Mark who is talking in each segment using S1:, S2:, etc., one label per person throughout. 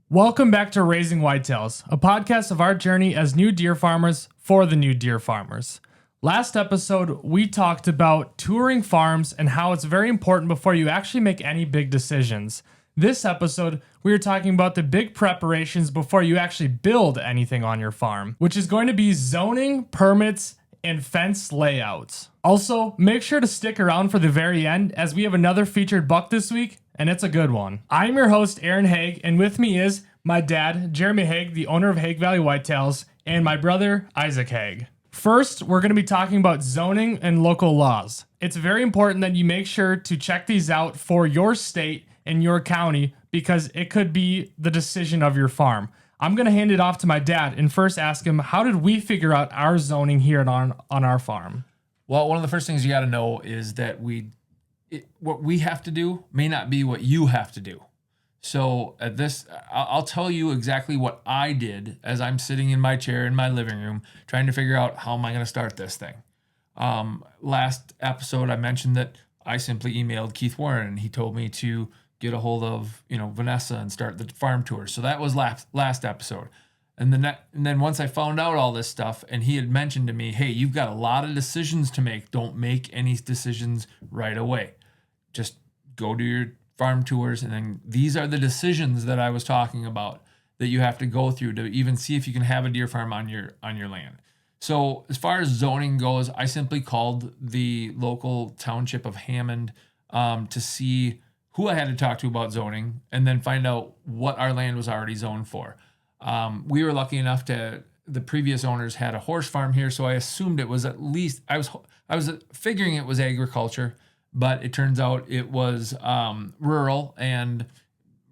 S1: Welcome back to Raising Whitetails, a podcast of our journey as new deer farmers for the new deer farmers. Last episode, we talked about touring farms and how it's very important before you actually make any big decisions. This episode, we are talking about the big preparations before you actually build anything on your farm, which is going to be zoning, permits, and fence layouts. Also, make sure to stick around for the very end as we have another featured buck this week, and it's a good one. I'm your host, Aaron Haig, and with me is my dad, Jeremy Haig, the owner of Haig Valley Whitetails, and my brother, Isaac Haig. First, we're going to be talking about zoning and local laws. It's very important that you make sure to check these out for your state and your county because it could be the decision of your farm. I'm going to hand it off to my dad and first ask him, how did we figure out our zoning here on our farm?
S2: Well, one of the first things you got to know is that what we have to do may not be what you have to do. So at this, I'll tell you exactly what I did as I'm sitting in my chair in my living room trying to figure out how am I going to start this thing. Last episode, I mentioned that I simply emailed Keith Warren and he told me to get a hold of Vanessa and start the farm tour. So that was last episode. And then once I found out all this stuff and he had mentioned to me, hey, you've got a lot of decisions to make. Don't make any decisions right away. Just go do your farm tours. And then these are the decisions that I was talking about that you have to go through to even see if you can have a deer farm on your land. So as far as zoning goes, I simply called the local township of Hammond to see who I had to talk to about zoning and then find out what our land was already zoned for. We were lucky enough the previous owners had a horse farm here, so I assumed it was at least, I was figuring it was agriculture, but it turns out it was rural, and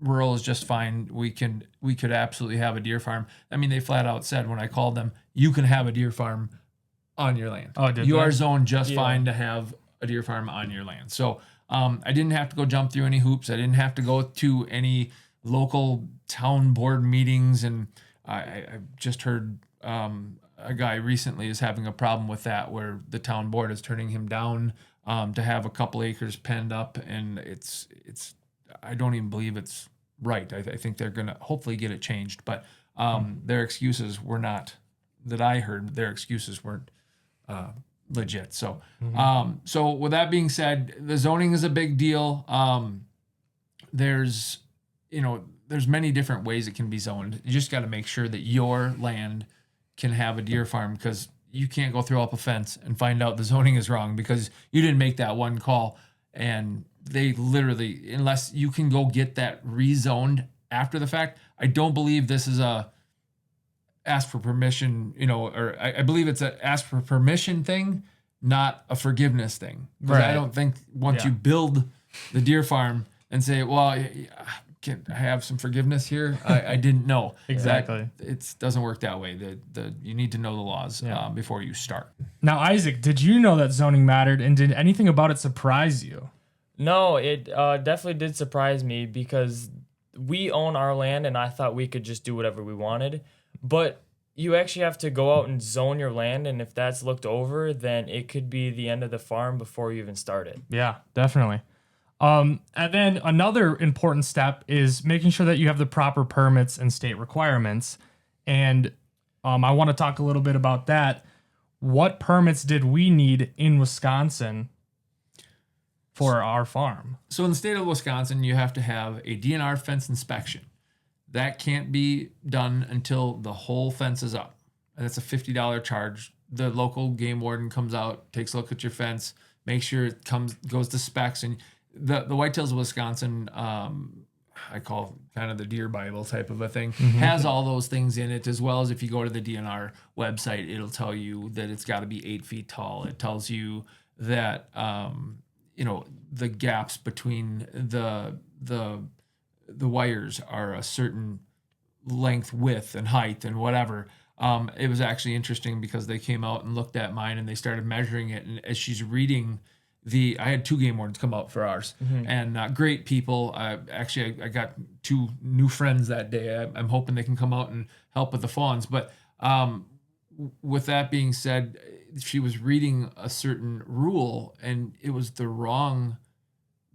S2: rural is just fine. We could absolutely have a deer farm. I mean, they flat out said when I called them, you can have a deer farm on your land.
S1: Oh, did
S2: you
S1: they?
S2: are zoned just fine to have a deer farm on your land. So I didn't have to go jump through any hoops. I didn't have to go to any local town board meetings, and I just heard a guy recently is having a problem with that, where the town board is turning him down to have a couple acres penned up, and it's I don't even believe it's right. I think they're gonna hopefully get it changed, but their excuses were not that I heard. Their excuses weren't legit. So so with that being said, the zoning is a big deal. There's many different ways it can be zoned. You just got to make sure that your land can have a deer farm, because you can't go throw up a fence and find out the zoning is wrong because you didn't make that one call. And they literally, unless you can go get that rezoned after the fact, I don't believe this is a ask for permission, or I believe it's a ask for permission thing, not a forgiveness thing. Because I don't think once you build the deer farm and say, well, can I have some forgiveness here? I didn't know.
S1: Exactly.
S2: It doesn't work that way. You need to know the laws before you start.
S1: Now, Isaac, did you know that zoning mattered, and did anything about it surprise you?
S3: No, it definitely did surprise me because we own our land and I thought we could just do whatever we wanted. But you actually have to go out and zone your land, and if that's looked over, then it could be the end of the farm before you even start it.
S1: Yeah, definitely. And then another important step is making sure that you have the proper permits and state requirements. And I want to talk a little bit about that. What permits did we need in Wisconsin for our farm?
S2: So in the state of Wisconsin, you have to have a DNR fence inspection. That can't be done until the whole fence is up. And it's a $50 charge. The local game warden comes out, takes a look at your fence, makes sure it goes to specs. And the Whitetails of Wisconsin, I call kind of the deer Bible type of a thing, has all those things in it, as well as if you go to the DNR website, it'll tell you that it's got to be 8 feet tall. It tells you that, the gaps between the wires are a certain length, width, and height, and whatever. It was actually interesting because they came out and looked at mine and they started measuring it. And as she's reading I had 2 game wardens come out for ours, and great people. Actually, I got 2 new friends that day. I'm hoping they can come out and help with the fawns. But with that being said, she was reading a certain rule and it was the wrong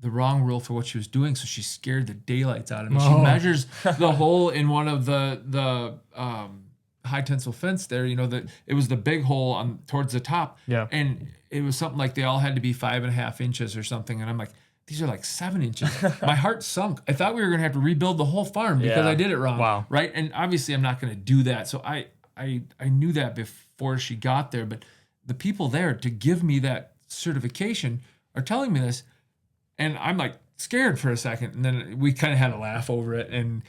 S2: the wrong rule for what she was doing, so she scared the daylights out of me. She
S1: Oh.
S2: measures the hole in one of the high tensile fence there. You know, that it was the big hole on towards the top.
S1: Yeah.
S2: And it was something like they all had to be 5.5 inches or something. And I'm like, these are like 7 inches. My heart sunk. I thought we were gonna have to rebuild the whole farm because
S3: Yeah.
S2: I did it wrong.
S1: Wow.
S2: Right. And obviously I'm not gonna do that. So I knew that before she got there, but the people there to give me that certification are telling me this, and I'm like scared for a second, and then we kind of had a laugh over it, and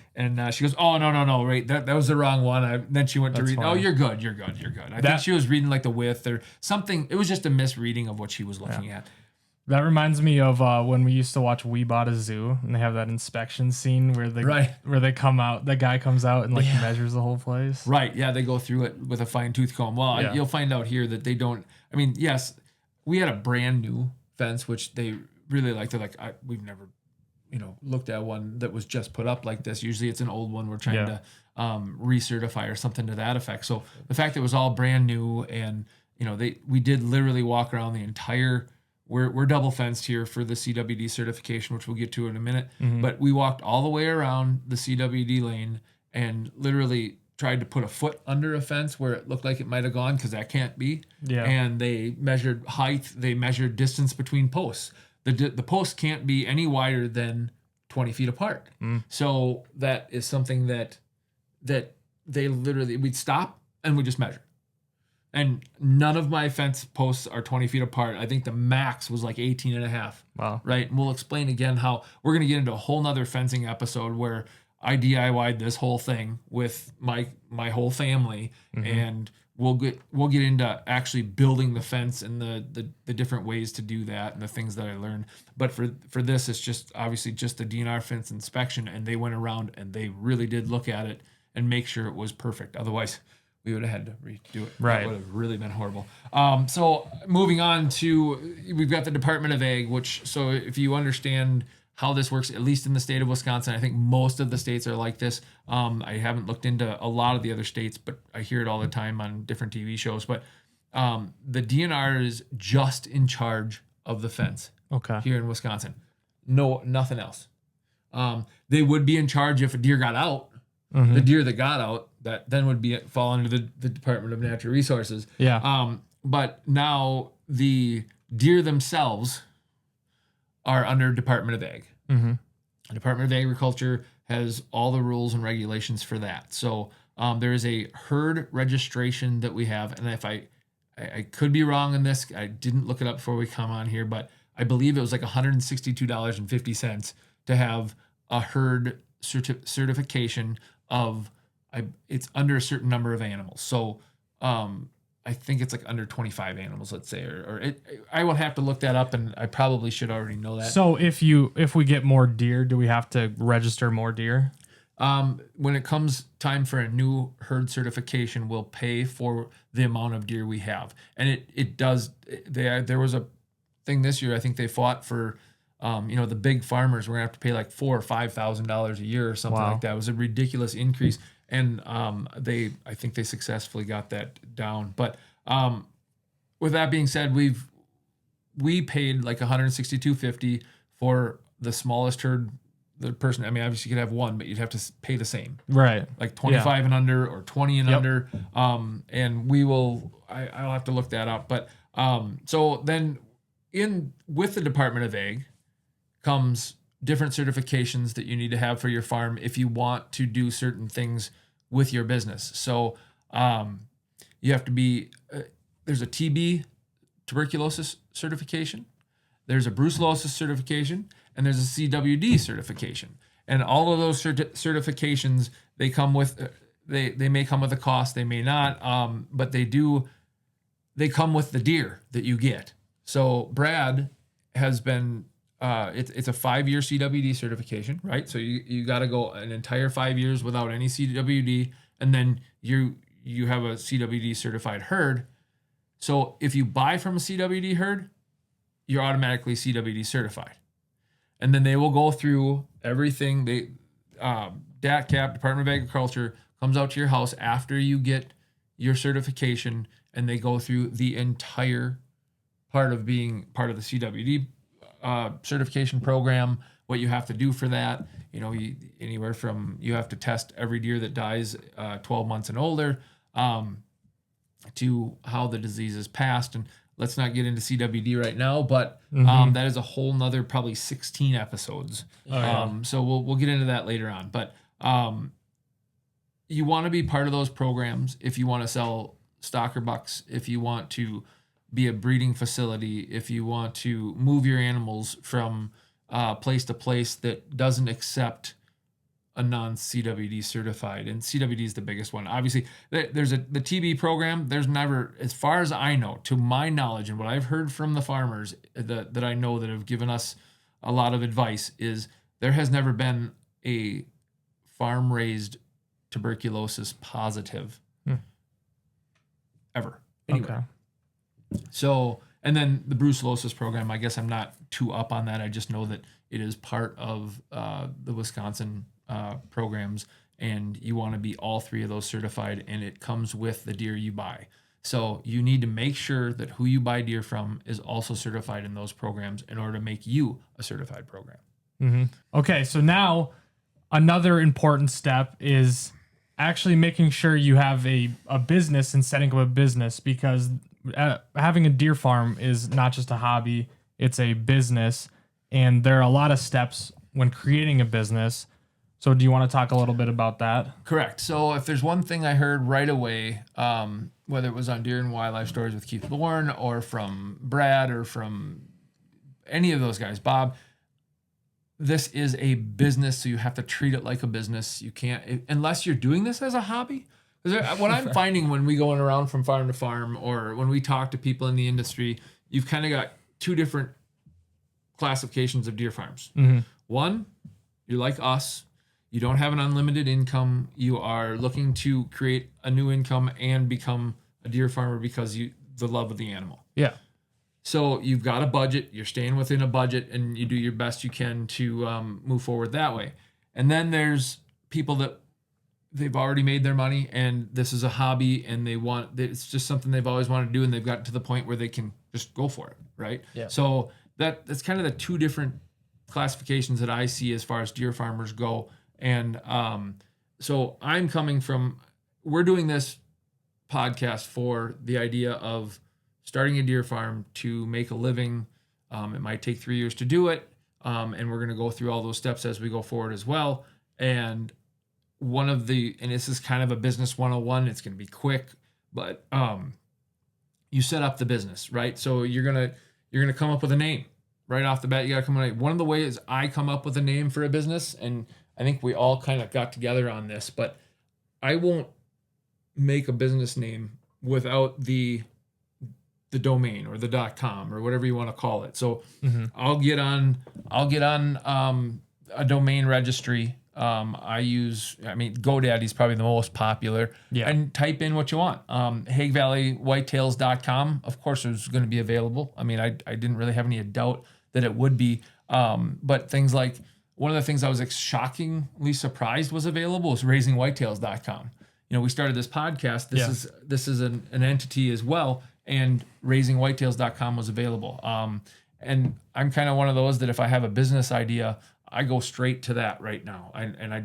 S2: she goes, "Oh no, right, that was the wrong one." Then she went to
S1: That's
S2: read.
S1: funny.
S2: Oh, you're good. I think she was reading like the width or something. It was just a misreading of what she was looking at.
S1: That reminds me of when we used to watch We Bought a Zoo, and they have that inspection scene where they come out, the guy comes out and like measures the whole place.
S2: Right. Yeah, they go through it with a fine tooth comb. Well,
S1: Yeah.
S2: you'll find out here that they don't. I mean, yes, we had a brand new fence, which they really like. They're like, we've never, looked at one that was just put up like this. Usually it's an old one we're trying to recertify or something to that effect. So the fact that it was all brand new, and we did literally walk around the entire. We're double fenced here for the CWD certification, which we'll get to in a minute.
S1: Mm-hmm.
S2: But we walked all the way around the CWD lane and literally tried to put a foot under a fence where it looked like it might have gone, because that can't be.
S1: Yeah.
S2: And they measured height. They measured distance between posts. The posts can't be any wider than 20 feet apart. So that is something that they literally, we'd stop and we just measure. And none of my fence posts are 20 feet apart. I think the max was like 18 and a half.
S1: Wow.
S2: Right. And we'll explain again how we're going to get into a whole nother fencing episode where I DIY'd this whole thing with my whole family. And we'll get into actually building the fence and the different ways to do that and the things that I learned. But for this, it's just obviously just the DNR fence inspection, and they went around and they really did look at it and make sure it was perfect. Otherwise, we would have had to redo it.
S1: Right.
S2: That would have really been horrible. So moving on to, we've got the Department of Ag, so if you understand how this works, at least in the state of Wisconsin, I think most of the states are like this. I haven't looked into a lot of the other states, but I hear it all the time on different TV shows. But the DNR is just in charge of the fence here in Wisconsin. No, nothing else. They would be in charge if a deer got out. The deer that got out, that then would fall under the Department of Natural Resources.
S1: Yeah.
S2: But now the deer themselves are under Department of Ag. Department of Agriculture has all the rules and regulations for that. So there is a herd registration that we have, and if I could be wrong in this, I didn't look it up before we come on here, but I believe it was like $162.50 to have a herd certification of it's under a certain number of animals. So I think it's like under 25 animals, let's say, I will have to look that up, and I probably should already know that.
S1: So if we get more deer, do we have to register more deer?
S2: When it comes time for a new herd certification, we'll pay for the amount of deer we have. And it does, there was a thing this year, I think they fought for, the big farmers were gonna have to pay like $4,000 or $5,000 a year or something like that. It was a ridiculous increase. And I think they successfully got that down. But with that being said, we paid like $162.50 for the smallest herd. The person, I mean, obviously you could have one, but you'd have to pay the same,
S1: Right?
S2: like 25 and under or 20 and under. And I'll have to look that up. But so then with the Department of Ag comes different certifications that you need to have for your farm if you want to do certain things with your business. So you have to be, there's a TB, tuberculosis certification, there's a brucellosis certification, and there's a CWD certification. And all of those certifications, they come with, they may come with a cost, they may not, but they come with the deer that you get. So Brad has been, it's a 5-year CWD certification, right? So you got to go an entire 5 years without any CWD, and then you have a CWD certified herd. So if you buy from a CWD herd, you're automatically CWD certified. And then they will go through everything. DATCAP, Department of Agriculture, comes out to your house after you get your certification, and they go through the entire part of being part of the CWD certification program, what you have to do for that. Anywhere from you have to test every deer that dies 12 months and older, to how the disease is passed. And let's not get into CWD right now, but that is a whole nother probably 16 episodes. So we'll get into that later on. But you want to be part of those programs if you want to sell stalker bucks, if you want to be a breeding facility, if you want to move your animals from place to place that doesn't accept a non-CWD certified, and CWD is the biggest one. Obviously, there's the TB program. There's never, as far as I know, to my knowledge, and what I've heard from the farmers that I know that have given us a lot of advice, is there has never been a farm-raised tuberculosis positive ever. Anyway.
S1: Okay.
S2: So, and then the brucellosis program, I guess I'm not too up on that. I just know that it is part of the Wisconsin programs, and you want to be all three of those certified, and it comes with the deer you buy. So you need to make sure that who you buy deer from is also certified in those programs in order to make you a certified program.
S1: Okay, so now another important step is actually making sure you have a business and setting up a business, because having a deer farm is not just a hobby, it's a business, and there are a lot of steps when creating a business. So do you want to talk a little bit about that?
S2: Correct. So if there's one thing I heard right away, whether it was on Deer and Wildlife Stories with Keith Lorne or from Brad or from any of those guys, Bob, this is a business, so you have to treat it like a business. You can't, unless you're doing this as a hobby. What I'm finding when we going around from farm to farm, or when we talk to people in the industry, you've kind of got two different classifications of deer farms. One, you're like us. You don't have an unlimited income. You are looking to create a new income and become a deer farmer because the love of the animal.
S1: Yeah.
S2: So you've got a budget. You're staying within a budget, and you do your best you can to move forward that way. And then there's people that they've already made their money, and this is a hobby, and it's just something they've always wanted to do, and they've gotten to the point where they can just go for it, right?
S3: Yeah.
S2: So that's kind of the two different classifications that I see as far as deer farmers go. And so I'm coming from, we're doing this podcast for the idea of starting a deer farm to make a living. It might take 3 years to do it. And we're going to go through all those steps as we go forward as well. And and this is kind of a business 101. It's going to be quick, but you set up the business, right? So you're going to come up with a name right off the bat. You got to come up. One of the ways I come up with a name for a business, and I think we all kind of got together on this, but I won't make a business name without the domain or the .com or whatever you want to call it. So I'll get on a domain registry. GoDaddy is probably the most popular.
S1: Yeah.
S2: And type in what you want. HagueValleyWhitetails.com, of course, is going to be available. I didn't really have any doubt that it would be. But things like, one of the things I was shockingly surprised was available was RaisingWhitetails.com. We started this podcast. This is an entity as well, and RaisingWhitetails.com was available. And I'm kind of one of those that if I have a business idea, I go straight to that right now. I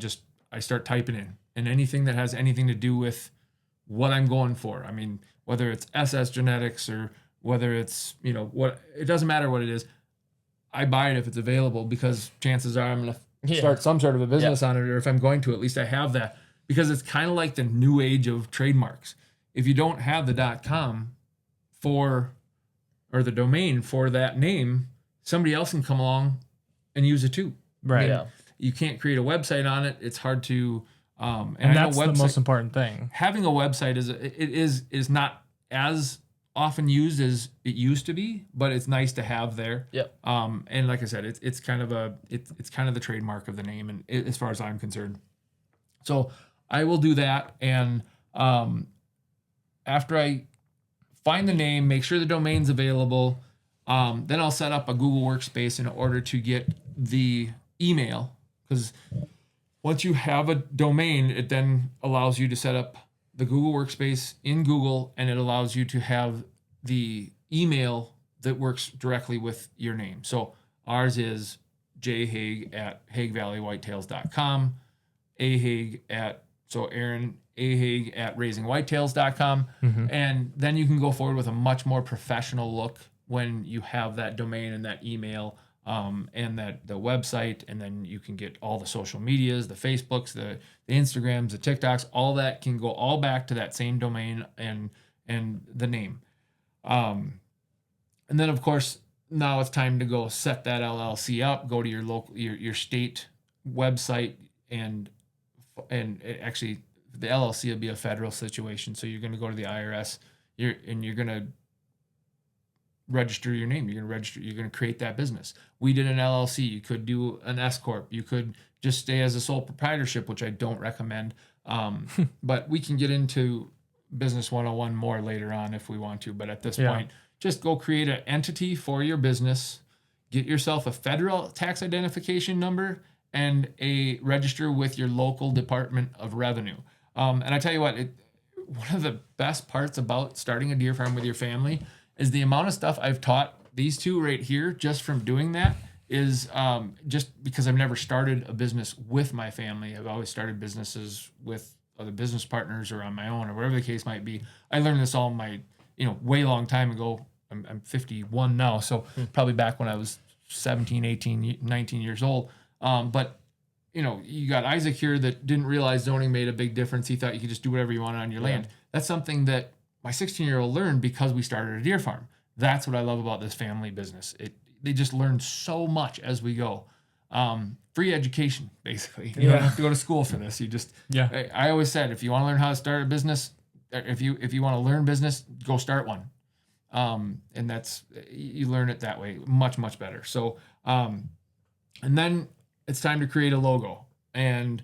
S2: start typing in, and anything that has anything to do with what I'm going for. Whether it's SS genetics or whether it's, it doesn't matter what it is. I buy it if it's available, because chances are I'm going to start some sort of a business on it, or if I'm going to, at least I have that, because it's kind of like the new age of trademarks. If you don't have the .com or the domain for that name, somebody else can come along and use it too.
S1: Right. Yeah.
S2: You can't create a website on it. It's hard to,
S1: and that's the most important thing.
S2: Having a website is not as often used as it used to be, but it's nice to have there.
S3: Yep.
S2: And like I said, it's kind of the trademark of the name, and as far as I'm concerned. So I will do that, and after I find the name, make sure the domain's available, then I'll set up a Google Workspace in order to get the email, because once you have a domain, it then allows you to set up the Google Workspace in Google, and it allows you to have the email that works directly with your name. So Ours is jhaig@HaigValleyWhitetails.com, Ahaig Aaron Ahaig@RaisingWhitetails.com. And then you can go forward with a much more professional look when you have that domain and that email and that the website, and then you can get all the social medias, the Facebooks, the Instagrams, the TikToks, all that can go all back to that same domain and the name. And then of course, now it's time to go set that LLC up, go to your local, your state website, and actually the LLC will be a federal situation. So you're going to go to the IRS, you're going to register your name. You're going to create that business. We did an LLC. You could do an S corp. You could just stay as a sole proprietorship, which I don't recommend. But we can get into business 101 more later on if we want to. But at this point, just go create an entity for your business, get yourself a federal tax identification number, and register with your local Department of Revenue. And I tell you what, one of the best parts about starting a deer farm with your family is the amount of stuff I've taught these two right here just from doing that is just because I've never started a business with my family. I've always started businesses with other business partners or on my own or whatever the case might be. I learned this all my, way long time ago. I'm 51 now, so probably back when I was 17, 18, 19 years old. But you got Isaac here that didn't realize zoning made a big difference. He thought you could just do whatever you want on your land. That's something that my 16-year-old learned because we started a deer farm. That's what I love about this family business. They just learn so much as we go. Free education, basically. You don't have to go to school for this. I always said, if you want to learn how to start a business, if you want to learn business, go start one. And that's, you learn it that way much, much better. So, and then it's time to create a logo. And,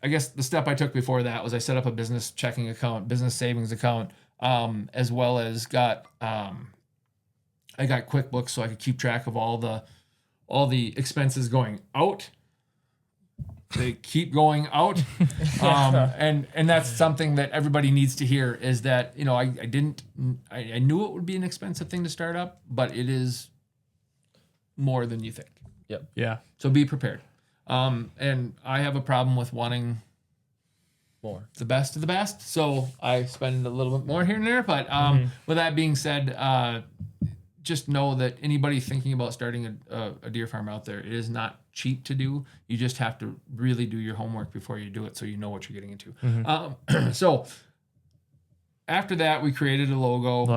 S2: I guess the step I took before that was I set up a business checking account, business savings account, as well as I got QuickBooks so I could keep track of all the expenses going out. They keep going out. And that's something that everybody needs to hear is that, I knew it would be an expensive thing to start up, but it is more than you think.
S3: Yep.
S1: Yeah.
S2: So be prepared. And I have a problem with wanting
S3: more,
S2: the best of the best. So I spend a little bit more here and there, but with that being said, just know that anybody thinking about starting a deer farm out there, it is not cheap to do. You just have to really do your homework before you do it so you know what you're getting into. So after that, we created a logo.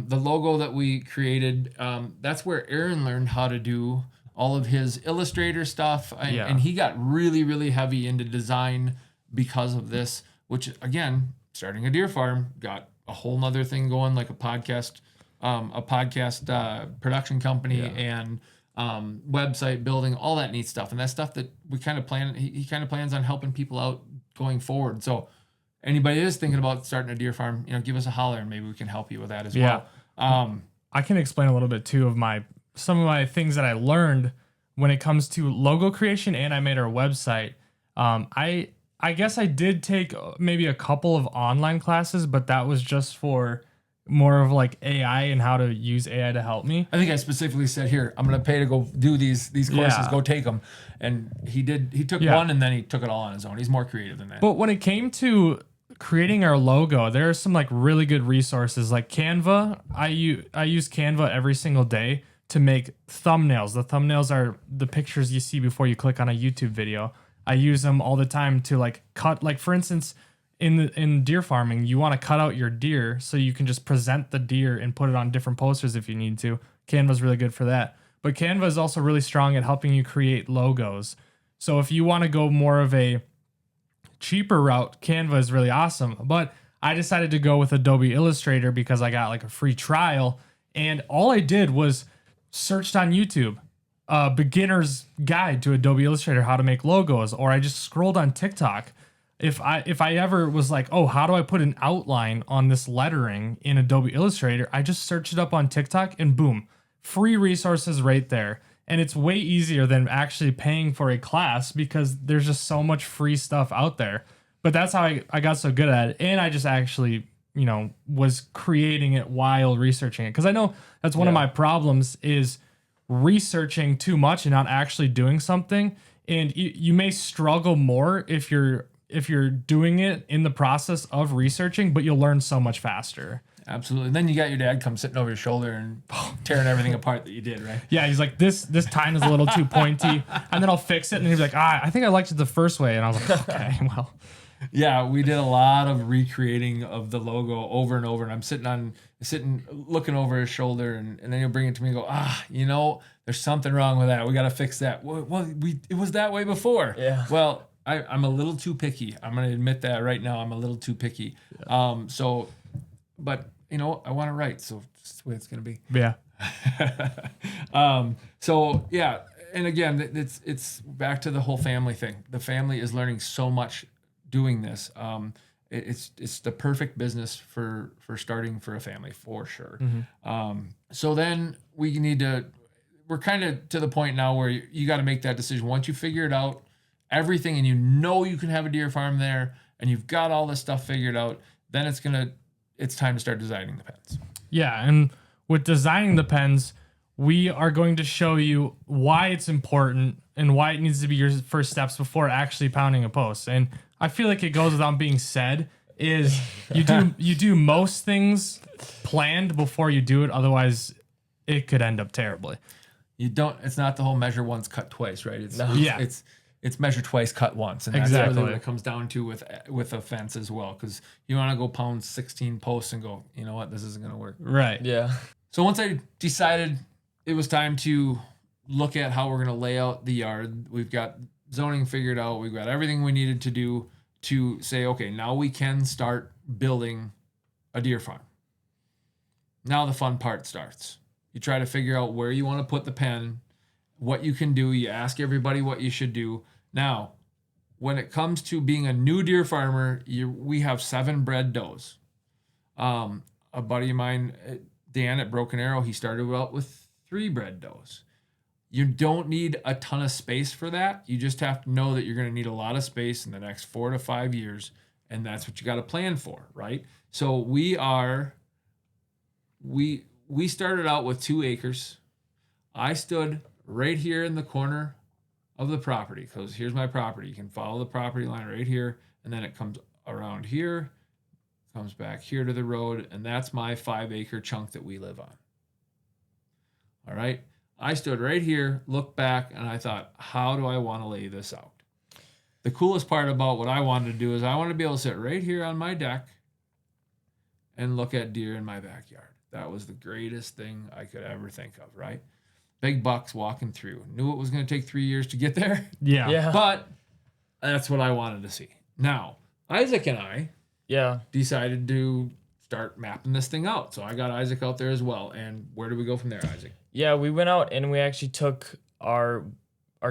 S2: The logo that we created, that's where Aaron learned how to do all of his Illustrator stuff. And he got really, really heavy into design because of this, which, again, starting a deer farm got a whole nother thing going, like a podcast production company and website building, all that neat stuff. And that's stuff that we kind of plan. He kind of plans on helping people out going forward. So anybody is thinking about starting a deer farm, give us a holler and maybe we can help you with that as well.
S1: I can explain a little bit too of some of my things that I learned when it comes to logo creation, and I made our website. I guess I did take maybe a couple of online classes, but that was just for more of like AI and how to use AI to help me.
S2: I think I specifically said, here, I'm going to pay to go do these courses, go take them. And he took one and then he took it all on his own. He's more creative than that.
S1: But when it came to creating our logo, there are some like really good resources like Canva. I use Canva every single day to make thumbnails. The thumbnails are the pictures you see before you click on a YouTube video. I use them all the time to like cut, like for instance, in deer farming, you want to cut out your deer so you can just present the deer and put it on different posters if you need to. Canva's really good for that. But Canva is also really strong at helping you create logos. So if you want to go more of a cheaper route, Canva is really awesome. But I decided to go with Adobe Illustrator because I got like a free trial. And all I did was searched on YouTube, beginner's guide to Adobe Illustrator, how to make logos. Or I just scrolled on TikTok. If I ever was like, oh, how do I put an outline on this lettering in Adobe Illustrator? I just searched it up on TikTok and boom, free resources right there. And it's way easier than actually paying for a class because there's just so much free stuff out there. But that's how I got so good at it. And I just actually, was creating it while researching it. Because I know that's one of my problems is researching too much and not actually doing something. And you may struggle more if you're doing it in the process of researching, but you'll learn so much faster.
S2: Absolutely. Then you got your dad come sitting over your shoulder and tearing everything apart that you did, right?
S1: Yeah, he's like, this tine is a little too pointy, and then I'll fix it. And he's like, I think I liked it the first way. And I was like, okay, well.
S2: Yeah, we did a lot of recreating of the logo over and over. And I'm sitting looking over his shoulder, and then he'll bring it to me and go, there's something wrong with that. We got to fix that. Well, it was that way before.
S3: Yeah.
S2: Well, I'm a little too picky. I'm going to admit that right now. I'm a little too picky.
S1: Yeah.
S2: But I want it right. So that's the way it's going to be.
S1: Yeah.
S2: And again, it's back to the whole family thing. The family is learning so much doing this. It's the perfect business for starting for a family, for sure.
S1: Mm-hmm.
S2: So then we're kind of to the point now where you got to make that decision. Once you figure it out, everything, and you can have a deer farm there, and you've got all this stuff figured out, then it's time to start designing the pens.
S1: Yeah, and with designing the pens, we are going to show you why it's important and why it needs to be your first steps before actually pounding a post. And I feel like it goes without being said is you do most things planned before you do it, otherwise it could end up terribly.
S2: It's not the whole measure once, cut twice, right? It's measure twice, cut once. And that's
S1: Exactly
S2: really what it comes down to with a fence as well. Because you want to go pound 16 posts and go, you know what, this isn't going to work.
S1: Right.
S3: Yeah.
S2: So once I decided it was time to look at how we're going to lay out the yard, we've got zoning figured out. We've got everything we needed to do to say, okay, now we can start building a deer farm. Now the fun part starts. You try to figure out where you want to put the pen, what you can do. You ask everybody what you should do. Now, when it comes to being a new deer farmer, we have 7 bred does. A buddy of mine, Dan at Broken Arrow, he started out with 3 bred does. You don't need a ton of space for that. You just have to know that you're going to need a lot of space in the next 4 to 5 years, and that's what you got to plan for, right? So we started out with 2 acres. I stood right here in the corner of the property, because here's my property. You can follow the property line right here, and then it comes around here, comes back here to the road, and that's my 5-acre chunk that we live on. All right. I stood right here, looked back, and I thought, how do I want to lay this out? The coolest part about what I wanted to do is I wanted to be able to sit right here on my deck and look at deer in my backyard. That was the greatest thing I could ever think of, right? Big bucks walking through. Knew it was going to take 3 years to get there.
S1: Yeah.
S2: But that's what I wanted to see. Now, Isaac and I decided to start mapping this thing out. So I got Isaac out there as well. And where do we go from there, Isaac?
S3: Yeah, we went out and we actually took our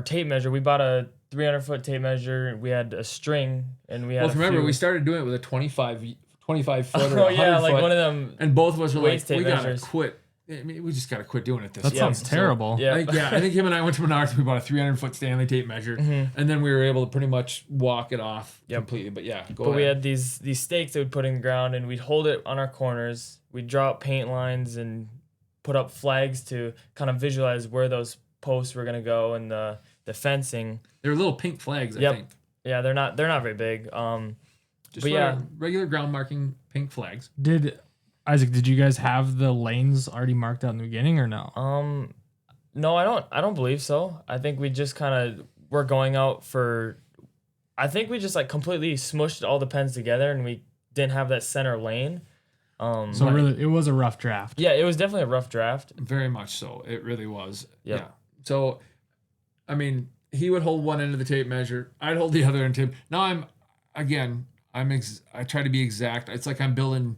S3: tape measure. We bought a 300-foot tape measure. We had a string, and we had
S2: we started doing it with a 25 foot or 100
S3: like
S2: foot,
S3: one of them.
S2: And both of us were like, we got to
S3: measures.
S2: quit. I mean, we just got to quit doing it this
S1: That sounds terrible.
S3: Yeah.
S2: I think him and I went to Menards. We bought a 300-foot Stanley tape measure, and then we were able to pretty much walk it off completely. But yeah, go ahead.
S3: We had these stakes that we'd put in the ground, and we'd hold it on our corners. We'd draw out paint lines and put up flags to kind of visualize where those posts were gonna go, and the fencing.
S2: They're little pink flags, I think.
S3: Yeah, they're not very big.
S2: Regular ground marking pink flags.
S1: Isaac, did you guys have the lanes already marked out in the beginning or no?
S3: No, I don't believe so. I think we just kind of were going out for. I think we just like completely smushed all the pens together, and we didn't have that center lane.
S1: So really, it was a rough draft.
S3: Yeah, it was definitely a rough draft.
S2: Very much so. It really was.
S3: Yep.
S2: Yeah. So, I mean, he would hold one end of the tape measure. I'd hold the other end tape. Now I try to be exact. It's like I'm building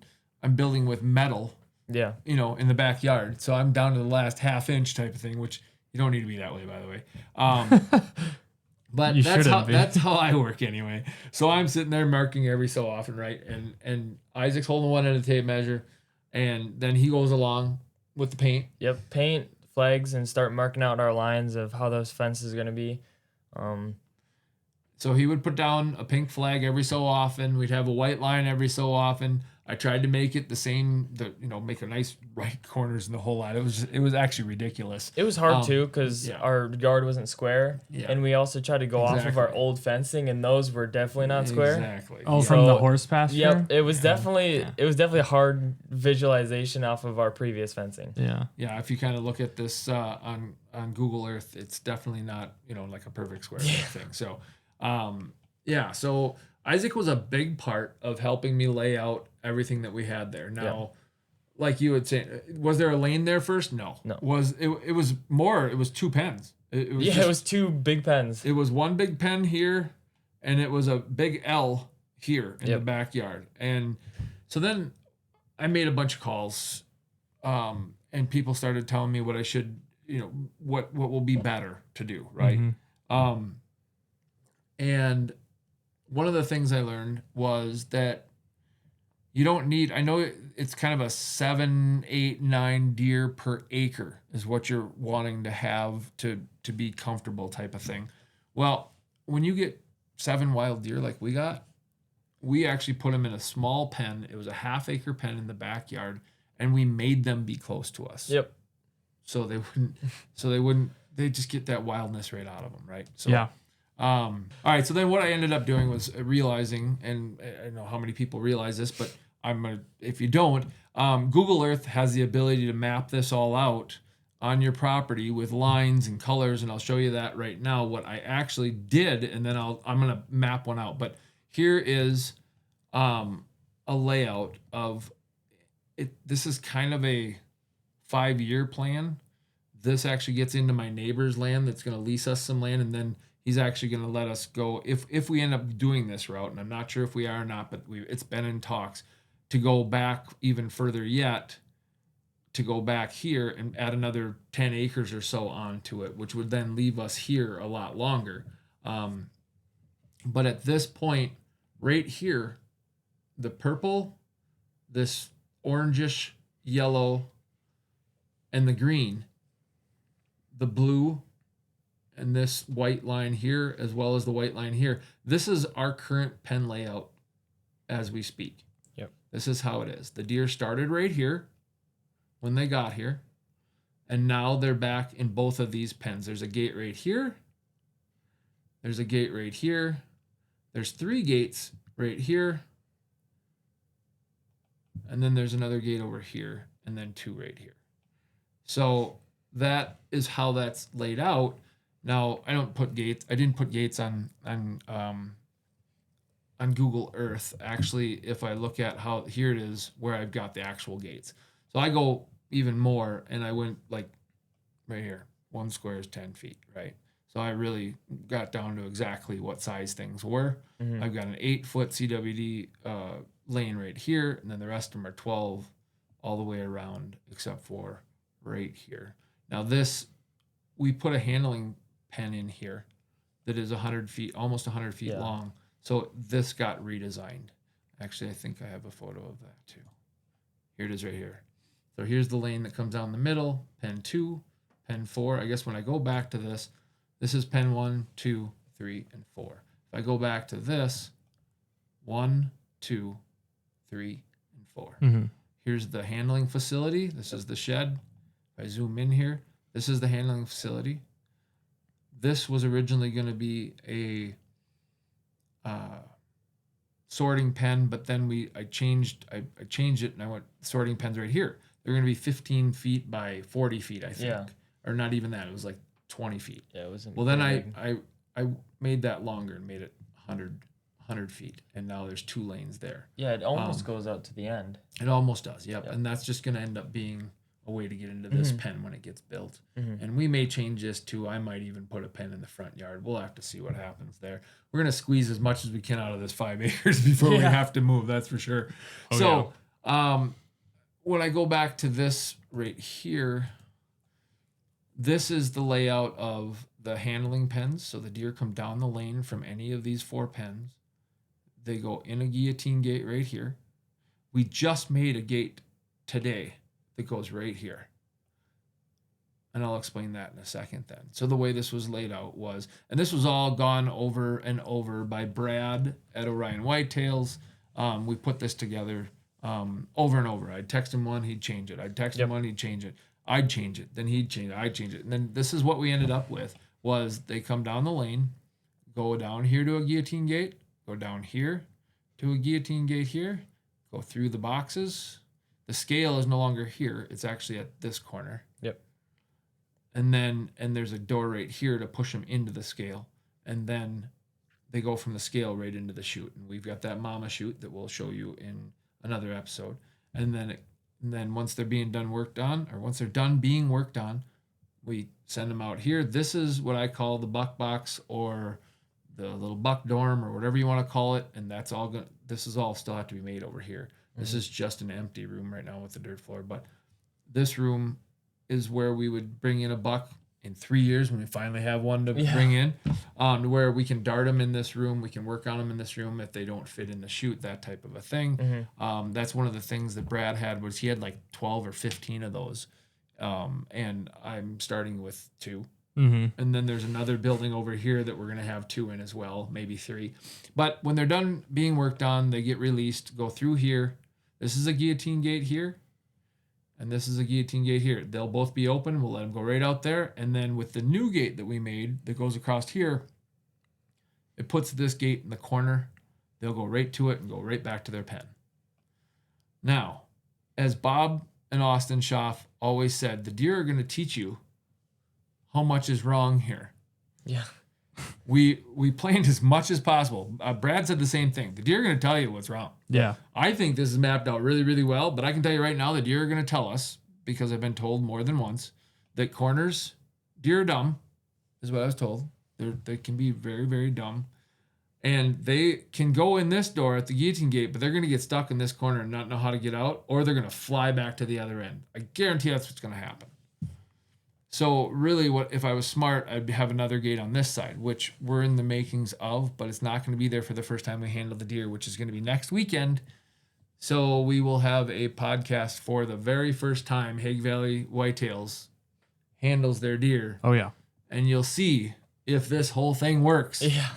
S2: with metal.
S3: Yeah.
S2: In the backyard. So I'm down to the last half inch type of thing, which you don't need to be that way, by the way. But that's how I work anyway. So I'm sitting there marking every so often, right? And Isaac's holding one end of the tape measure, and then he goes along with the paint.
S3: Yep, paint, flags, and start marking out our lines of how those fences are going to be.
S2: So he would put down a pink flag every so often. We'd have a white line every so often. I tried to make it the same, make a nice right corners in the whole lot. It was actually ridiculous.
S3: It was hard too because our yard wasn't square, and we also tried to go off of our old fencing, and those were definitely not square.
S2: Exactly.
S1: Oh, from the horse pasture.
S3: Yep, it was definitely a hard visualization off of our previous fencing.
S1: Yeah.
S2: Yeah, if you kind of look at this on Google Earth, it's definitely not like a perfect square thing. So, so Isaac was a big part of helping me lay out everything that we had there. Now, like you would say, was there a lane there first? No.
S3: No.
S2: It was more. It was 2 pens. It was
S3: 2 big pens.
S2: It was 1 big pen here, and it was a big L here in the backyard. And so then I made a bunch of calls, and people started telling me what I should, what will be better to do, right? And one of the things I learned was that you don't need, I know it's kind of a 7, 8, 9 deer per acre is what you're wanting to have to be comfortable type of thing. Well, when you get 7 wild deer like we got, we actually put them in a small pen. It was a ½ acre pen in the backyard, and we made them be close to us.
S3: Yep.
S2: So they just get that wildness right out of them, right? So,
S1: yeah.
S2: All right. So then what I ended up doing was realizing, and I don't know how many people realize this, but if you don't, Google Earth has the ability to map this all out on your property with lines and colors, and I'll show you that right now, what I actually did, and then I'm going to map one out. But here is a layout of it. This is kind of a 5-year plan. This actually gets into my neighbor's land that's going to lease us some land, and then he's actually going to let us go if we end up doing this route, and I'm not sure if we are or not, but it's been in talks to go back even further yet, to go back here and add another 10 acres or so onto it, which would then leave us here a lot longer. But at this point, right here, the purple, this orangish yellow, and the green, the blue, and this white line here, as well as the white line here. This is our current pen layout as we speak.
S3: Yep.
S2: This is how it is. The deer started right here when they got here, and now they're back in both of these pens. There's a gate right here. There's a gate right here. There's 3 gates right here. And then there's another gate over here, and then 2 right here. So that is how that's laid out. Now, I didn't put gates on Google Earth. Actually, if I look at here it is where I've got the actual gates. So I go even more, and I went like right here. 1 square is 10 feet, right? So I really got down to exactly what size things were. Mm-hmm. I've got an 8-foot CWD lane right here, and then the rest of them are 12 all the way around except for right here. Now this, we put a handling pen in here that is 100 feet, almost 100 feet long. So this got redesigned. Actually, I think I have a photo of that too. Here it is right here. So here's the lane that comes down the middle, pen 2, pen 4. I guess when I go back to this is pen 1, 2, 3, and 4. If I go back to this, 1, 2, 3, and 4. Mm-hmm. Here's the handling facility. This is the shed. If I zoom in here, this is the handling facility. This was originally going to be a sorting pen, but then I changed it, and I went sorting pens right here. They're going to be 15 feet by 40 feet, I think, or not even that. It was like 20 feet.
S3: Yeah, it wasn't.
S2: Well, then I made that longer and made it 100 feet, and now there's 2 lanes there.
S3: Yeah, it almost goes out to the end.
S2: It almost does, yep. And that's just going to end up being a way to get into this
S3: Mm-hmm.
S2: pen when it gets built. Mm-hmm. And we may change this too. I might even put a pen in the front yard. We'll have to see what happens there. We're going to squeeze as much as we can out of this 5 acres before we have to move, that's for sure. When I go back to this right here, this is the layout of the handling pens. So the deer come down the lane from any of these 4 pens. They go in a guillotine gate right here. We just made a gate today that goes right here. And I'll explain that in a second then. So the way this was laid out was, and this was all gone over and over by Brad at Raising Whitetails. We put this together over and over. I'd text him one, he'd change it. I'd text him one, he'd change it. I'd change it. Then he'd change it. I'd change it. And then this is what we ended up with was they come down the lane, go down here to a guillotine gate, go down here to a guillotine gate here, go through the boxes. The scale is no longer here. It's actually at this corner.
S3: Yep.
S2: And there's a door right here to push them into the scale. And then they go from the scale right into the chute. And we've got that mama chute that we'll show you in another episode. And then once they're being done worked on, or once they're done being worked on, we send them out here. This is what I call the buck box or the little buck dorm or whatever you want to call it. And that's all going. This is all still have to be made over here. This is just an empty room right now with the dirt floor. But this room is where we would bring in a buck in 3 years when we finally have one to bring in, where we can dart them in this room. We can work on them in this room if they don't fit in the chute, that type of a thing. That's one of the things that Brad had was he had like 12 or 15 of those. And I'm starting with 2. And then there's another building over here that we're going to have 2 in as well, maybe 3. But when they're done being worked on, they get released, go through here. This is a guillotine gate here, and this is a guillotine gate here. They'll both be open. We'll let them go right out there. And then with the new gate that we made that goes across here, it puts this gate in the corner. They'll go right to it and go right back to their pen. Now, as Bob and Austin Schaff always said, the deer are going to teach you how much is wrong here.
S3: Yeah.
S2: We planned as much as possible. Brad said the same thing. The deer are going to tell you what's wrong.
S1: Yeah.
S2: I think this is mapped out really, really well, but I can tell you right now, the deer are going to tell us, because I've been told more than once, that corners, deer are dumb, is what I was told. They can be very, very dumb. And they can go in this door at the guillotine gate, but they're going to get stuck in this corner and not know how to get out, or they're going to fly back to the other end. I guarantee that's what's going to happen. So really, what if I was smart, I'd have another gate on this side, which we're in the makings of, but it's not going to be there for the first time we handle the deer, which is going to be next weekend. So we will have a podcast for the very first time Hague Valley Whitetails handles their deer.
S1: Oh, yeah.
S2: And you'll see if this whole thing works.
S3: Yeah.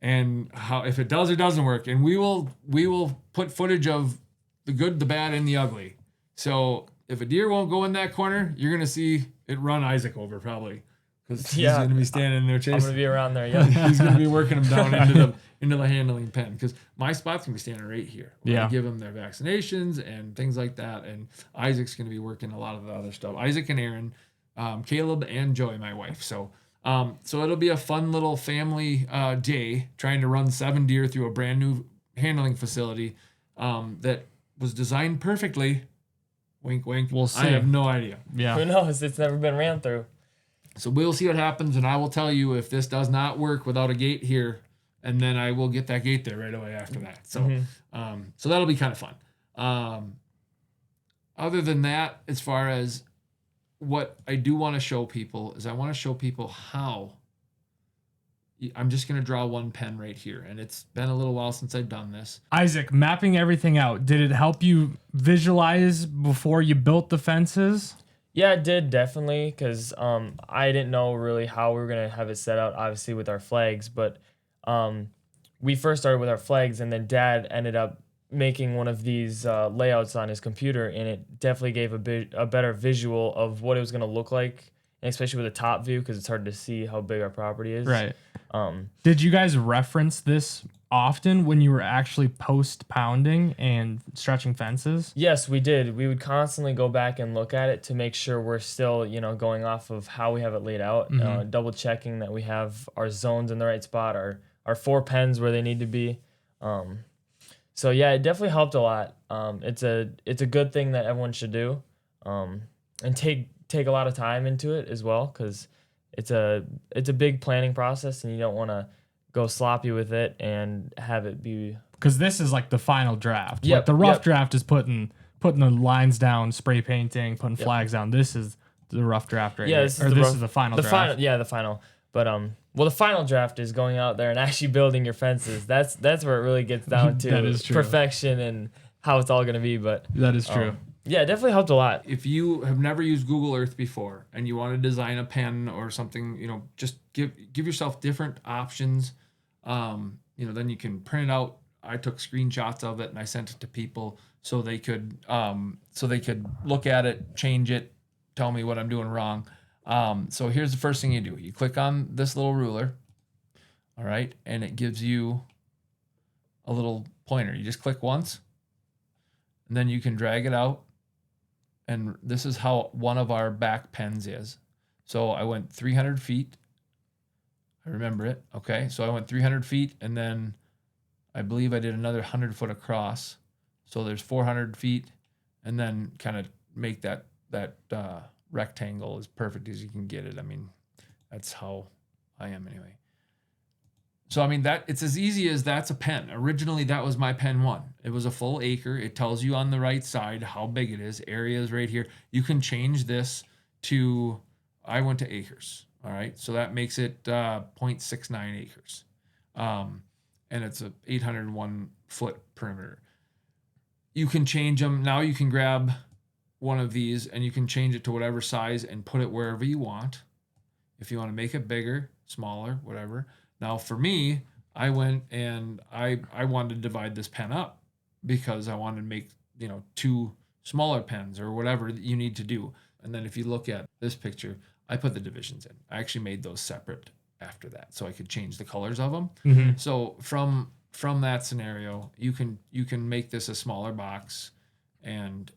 S2: And how if it does or doesn't work. And we will put footage of the good, the bad, and the ugly. So if a deer won't go in that corner, you're going to see it run Isaac over probably. Because he's going to be standing there chasing.
S3: I'm going to be around there, yeah.
S2: He's going to be working them down into the handling pen. Because my spot's going to be standing right here. We're going to give them their vaccinations and things like that. And Isaac's going to be working a lot of the other stuff. Isaac and Aaron, Caleb and Joey, my wife. So it'll be a fun little family day trying to run 7 deer through a brand new handling facility that was designed perfectly. Wink, wink.
S1: We'll see.
S2: I have no idea.
S1: Yeah.
S3: Who knows? It's never been ran through.
S2: So we'll see what happens, and I will tell you if this does not work without a gate here, and then I will get that gate there right away after that. So, so that'll be kind of fun. Other than that, as far as what I do want to show people is I want to show people how. I'm just going to draw one pen right here, and it's been a little while since I've done this.
S1: Isaac, mapping everything out, did it help you visualize before you built the fences?
S3: Yeah, it did, definitely, because I didn't know really how we were going to have it set out, obviously, with our flags, but we first started with our flags, and then Dad ended up making one of these layouts on his computer, and it definitely gave a better visual of what it was going to look like, and especially with a top view, because it's hard to see how big our property is.
S1: Right. Did you guys reference this often when you were actually pounding and stretching fences?
S3: Yes, we did. We would constantly go back and look at it to make sure we're still, going off of how we have it laid out, double checking that we have our zones in the right spot, our 4 pens where they need to be. So yeah, it definitely helped a lot. It's a good thing that everyone should do, and take a lot of time into it as well, because it's a big planning process, and you don't want to go sloppy with it and have it be,
S1: because this is like the final draft.
S3: Yep,
S1: Like the rough draft is putting the lines down, spray painting, putting
S3: Yep.
S1: flags down. This is the rough draft right
S3: Yeah,
S1: here.
S3: this is
S1: Or
S3: the
S1: this
S3: rough-
S1: is the final
S3: the
S1: draft.
S3: final, yeah, the final. But the final draft is going out there and actually building your fences. That's where it really gets down to
S1: That is true.
S3: perfection and how it's all gonna be. But
S1: That is true.
S3: yeah, it definitely helped a lot.
S2: If you have never used Google Earth before and you want to design a pen or something, just give yourself different options. Then you can print it out. I took screenshots of it and I sent it to people so they could look at it, change it, tell me what I'm doing wrong. So here's the first thing you do. You click on this little ruler, all right, and it gives you a little pointer. You just click once, and then you can drag it out. And this is how one of our back pens is. So I went 300 feet. I remember it. Okay, so I went 300 feet, and then I believe I did another 100 foot across. So there's 400 feet, and then kind of make that rectangle as perfect as you can get it. I mean, that's how I am anyway. So, I mean, that it's as easy as that's a pen. Originally, that was my pen 1. It was a full acre. It tells you on the right side how big it is. Area is right here. You can change this to, I went to acres. All right. So that makes it 0.69 acres. And it's a 801 foot perimeter. You can change them. Now you can grab one of these and you can change it to whatever size and put it wherever you want. If you want to make it bigger, smaller, whatever. Now for me, I went and I wanted to divide this pen up because I wanted to make, 2 smaller pens or whatever that you need to do. And then if you look at this picture, I put the divisions in. I actually made those separate after that so I could change the colors of them.
S1: Mm-hmm.
S2: So from that scenario, you can make this a smaller box and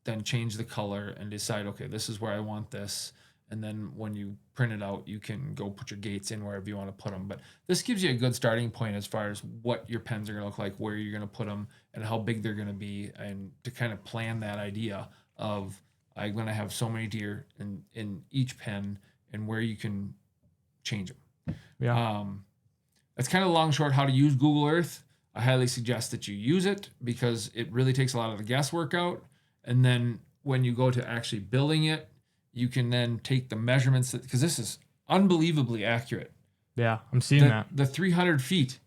S2: then change the color and decide, okay, this is where I want this. And then when you print it out, you can go put your gates in wherever you want to put them. But this gives you a good starting point as far as what your pens are going to look like, where you're going to put them, and how big they're going to be, and to kind of plan that idea of I'm going to have so many deer in each pen and where you can change them.
S1: Yeah.
S2: That's kind of long, short how to use Google Earth. I highly suggest that you use it because it really takes a lot of the guesswork out. And then when you go to actually building it, you can then take the measurements because this is unbelievably accurate.
S1: Yeah, I'm seeing that.
S2: The 300 feet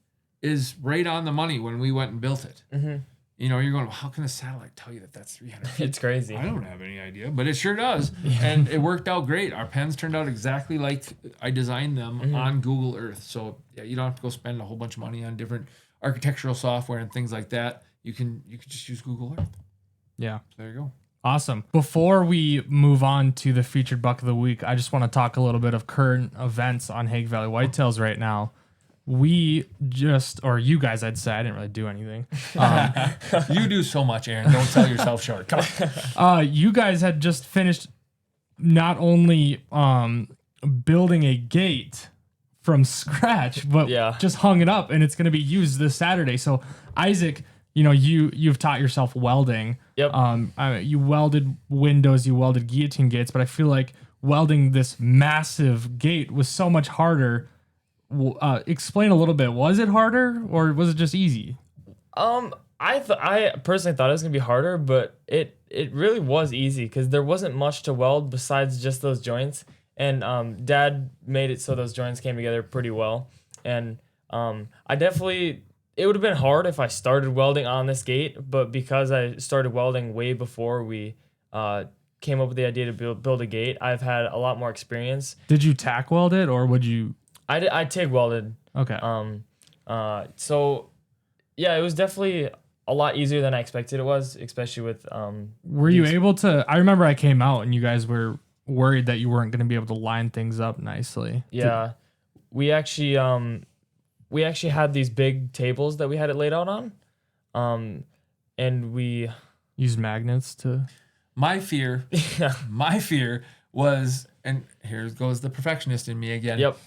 S2: is right on the money when we went and built it.
S3: Mm-hmm.
S2: You're going, well, how can a satellite tell you that that's 300 feet?
S3: It's crazy.
S2: I don't have any idea, but it sure does. And it worked out great. Our pens turned out exactly like I designed them on Google Earth. So yeah, you don't have to go spend a whole bunch of money on different architectural software and things like that. You can just use Google Earth.
S1: Yeah.
S2: So there you go.
S1: Awesome. Before we move on to the featured buck of the week, I just want to talk a little bit of current events on Hague Valley Whitetails right now. You guys, I'd say, I didn't really do anything.
S2: You do so much, Aaron. Don't sell yourself short. Come on.
S1: You guys had just finished not only building a gate from scratch, but just hung it up, and it's going to be used this Saturday. So, Isaac, you've taught yourself welding.
S3: Yep.
S1: You welded windows, you welded guillotine gates, but I feel like welding this massive gate was so much harder. Explain a little bit. Was it harder or was it just easy?
S3: I personally thought it was gonna be harder, but it really was easy because there wasn't much to weld besides just those joints. And Dad made it so those joints came together pretty well. And it would have been hard if I started welding on this gate, but because I started welding way before we came up with the idea to build a gate, I've had a lot more experience.
S1: Did you tack weld it or would you?
S3: I TIG welded.
S1: Okay.
S3: So yeah, it was definitely a lot easier than I expected it was, especially with
S1: Were you able to? I remember I came out and you guys were worried that you weren't going to be able to line things up nicely.
S3: Yeah, we actually had these big tables that we had it laid out on, and we
S1: used magnets to.
S2: My fear was, and here goes the perfectionist in me again.
S3: Yep.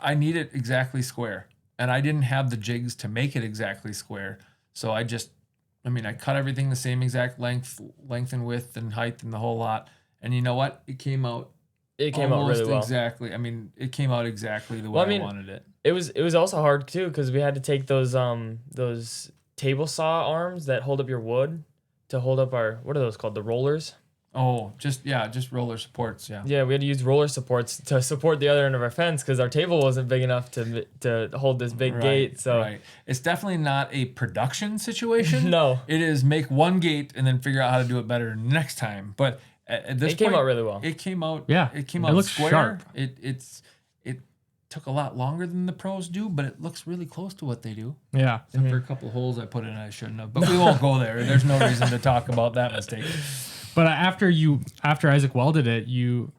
S2: I need it exactly square, and I didn't have the jigs to make it exactly square. So I cut everything the same exact length and width and height and the whole lot. And you know what? It came out.
S3: It came out really well.
S2: Exactly. It came out exactly the way I wanted it.
S3: It was also hard too because we had to take those table saw arms that hold up your wood to hold up our, what are those called? The rollers.
S2: Oh, just roller supports. Yeah.
S3: Yeah, we had to use roller supports to support the other end of our fence because our table wasn't big enough to hold this big gate. So
S2: it's definitely not a production situation.
S3: No,
S2: it is make one gate and then figure out how to do it better next time. But at this point,
S3: it came out really well.
S2: It came out.
S1: Yeah,
S2: it came out.
S1: It looks
S2: square.
S1: sharp.
S2: It took a lot longer than the pros do, but it looks really close to what they do.
S1: Yeah.
S2: Except for a couple of holes I put in I shouldn't have. But we won't go there. There's no reason to talk about that mistake.
S1: But after Isaac welded it, you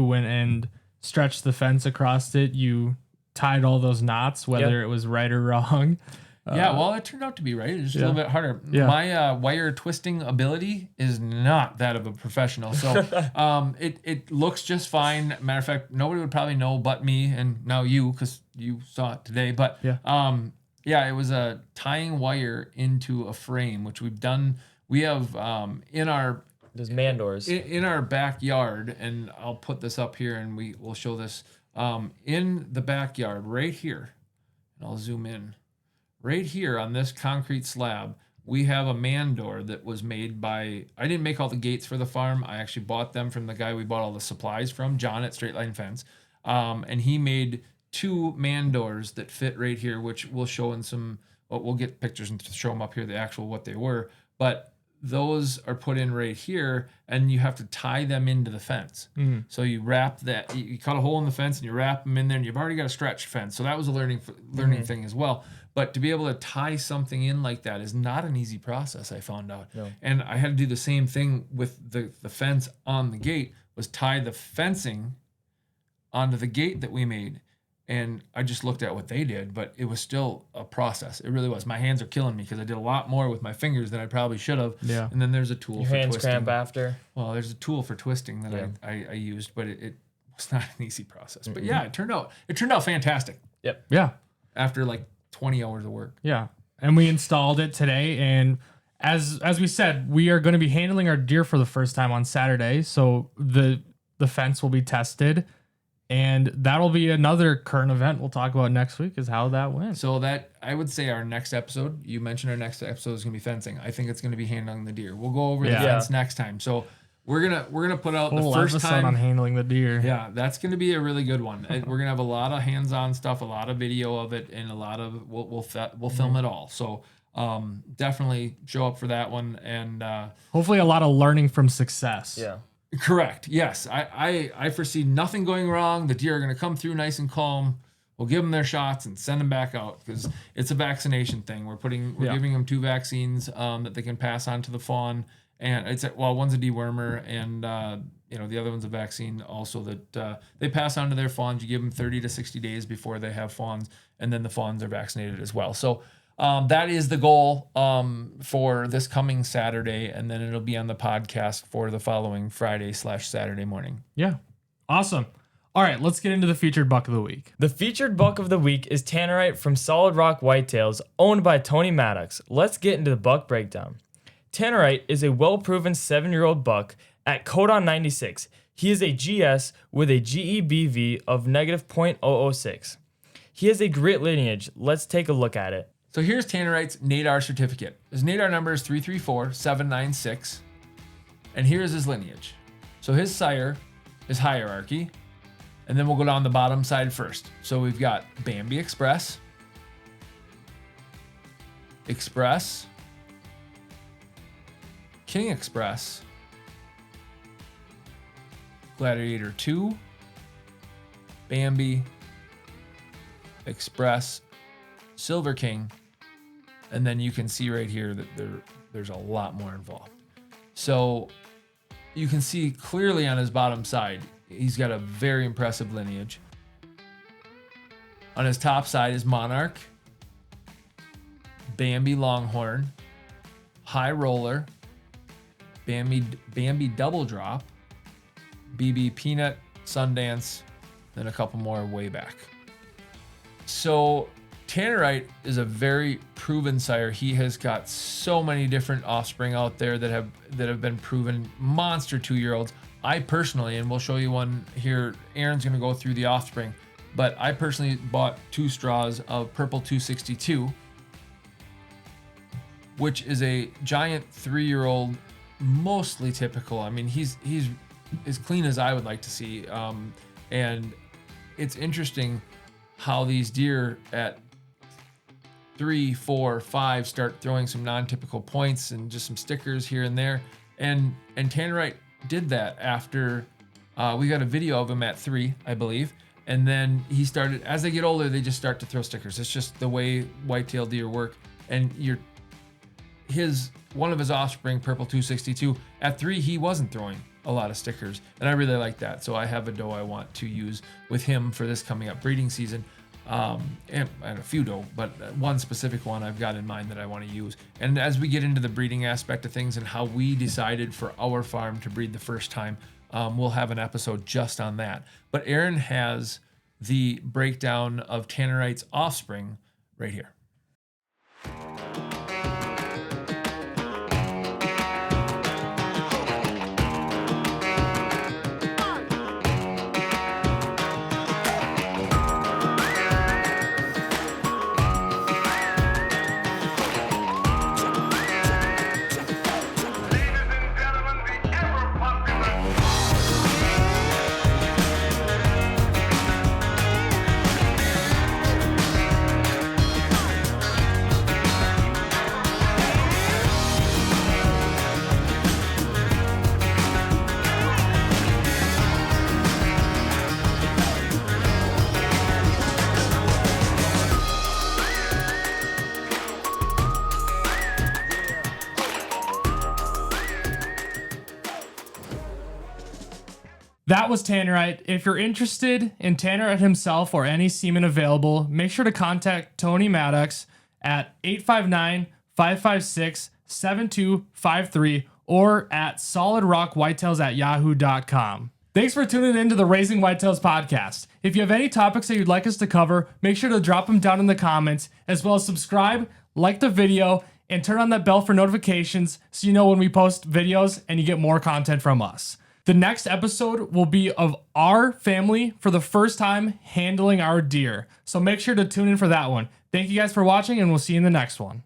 S1: went and stretched the fence across it. You tied all those knots, whether it was right or wrong.
S2: Yeah, well, it turned out to be right. It's just a little bit harder.
S1: Yeah.
S2: My wire twisting ability is not that of a professional. So it looks just fine. Matter of fact, nobody would probably know but me and now you because you saw it today. But it was a tying wire into a frame, which we've done. We have in our...
S3: There's man doors.
S2: In our backyard, and I'll put this up here and we'll show this. In the backyard, right here, and I'll zoom in. Right here on this concrete slab, we have a man door that was made by, I didn't make all the gates for the farm. I actually bought them from the guy we bought all the supplies from, John at Straight Line Fence. And he made 2 man doors that fit right here, which we'll show in some, we'll get pictures and show them up here, the actual what they were. But those are put in right here, and you have to tie them into the fence. Mm-hmm. So you wrap that, you cut a hole in the fence and you wrap them in there, and you've already got a stretched fence. So that was a learning thing as well. But to be able to tie something in like that is not an easy process, I found out. No. And I had to do the same thing with the fence on the gate, was tie the fencing onto the gate that we made. And I just looked at what they did, but it was still a process. It really was. My hands are killing me because I did a lot more with my fingers than I probably should have. Yeah. And then there's a tool for twisting. Your hands cramp
S3: after?
S2: Well, there's a tool for twisting that I used, but it was not an easy process. But yeah, it turned out fantastic.
S3: Yep.
S1: Yeah.
S2: After like 20 hours of work.
S1: Yeah. And we installed it today, and as we said, we are going to be handling our deer for the first time on Saturday. So the fence will be tested. And that'll be another current event we'll talk about next week is how that went.
S2: So that, I would say our next episode, you mentioned our next episode is going to be fencing. I think it's going to be handling the deer. We'll go over the fence next time. So we're gonna put out the first time
S1: on handling the deer.
S2: Yeah, that's going to be a really good one. We're going to have a lot of hands-on stuff, a lot of video of it, and a lot of we'll film it all. So definitely show up for that one, and
S1: hopefully a lot of learning from success.
S3: Yeah.
S2: Correct. Yes. I foresee nothing going wrong. The deer are going to come through nice and calm. We'll give them their shots and send them back out because it's a vaccination thing. We're giving them 2 vaccines that they can pass on to the fawn, and one's a dewormer, and the other one's a vaccine also that they pass on to their fawns. You give them 30 to 60 days before they have fawns, and then the fawns are vaccinated as well. So that is the goal for this coming Saturday, and then it'll be on the podcast for the following Friday/Saturday morning.
S1: Yeah. Awesome. All right, let's get into the featured buck of the week.
S3: The featured buck of the week is Tannerite from Solid Rock Whitetails, owned by Tony Maddox. Let's get into the buck breakdown. Tannerite is a well-proven 7-year-old buck at Codon 96. He is a GS with a GEBV of -0.006. He has a great lineage. Let's take a look at it.
S2: So here's Tannerite's NADAR certificate. His NADAR number is 334796, and here's his lineage. So his sire is Hierarchy, and then we'll go down the bottom side first. So we've got Bambi Express, King Express, Gladiator 2, Bambi, Express, Silver King, and then you can see right here that there's a lot more involved. So you can see clearly on his bottom side, he's got a very impressive lineage. On his top side is Monarch, Bambi Longhorn, High Roller, Bambi Double Drop, BB Peanut, Sundance, then a couple more way back. So Tannerite is a very proven sire. He has got so many different offspring out there that have been proven monster 2-year-olds. I personally, and we'll show you one here, Aaron's going to go through the offspring, but I personally bought 2 straws of Purple 262, which is a giant 3-year-old, mostly typical. I mean, he's as clean as I would like to see, and it's interesting how these deer at 3, 4, 5 start throwing some non-typical points and just some stickers here and there. And Tannerite did that after we got a video of him at 3, I believe, And then he started, as they get older, they just start to throw stickers. It's just the way whitetail deer work. And one of his offspring, Purple 262, at 3, he wasn't throwing a lot of stickers. And I really like that. So I have a doe I want to use with him for this coming up breeding season. And a few doe, but one specific one I've got in mind that I want to use. And as we get into the breeding aspect of things and how we decided for our farm to breed the first time, we'll have an episode just on that. But Aaron has the breakdown of Tannerite's offspring right here.
S1: That was Tannerite. If you're interested in Tannerite himself or any semen available, make sure to contact Tony Maddox at 859-556-7253 or at solidrockwhitetails@yahoo.com. Thanks for tuning in to the Raising Whitetails podcast. If you have any topics that you'd like us to cover, make sure to drop them down in the comments, as well as subscribe, like the video, and turn on that bell for notifications so you know when we post videos and you get more content from us. The next episode will be of our family for the first time handling our deer. So make sure to tune in for that one. Thank you guys for watching, and we'll see you in the next one.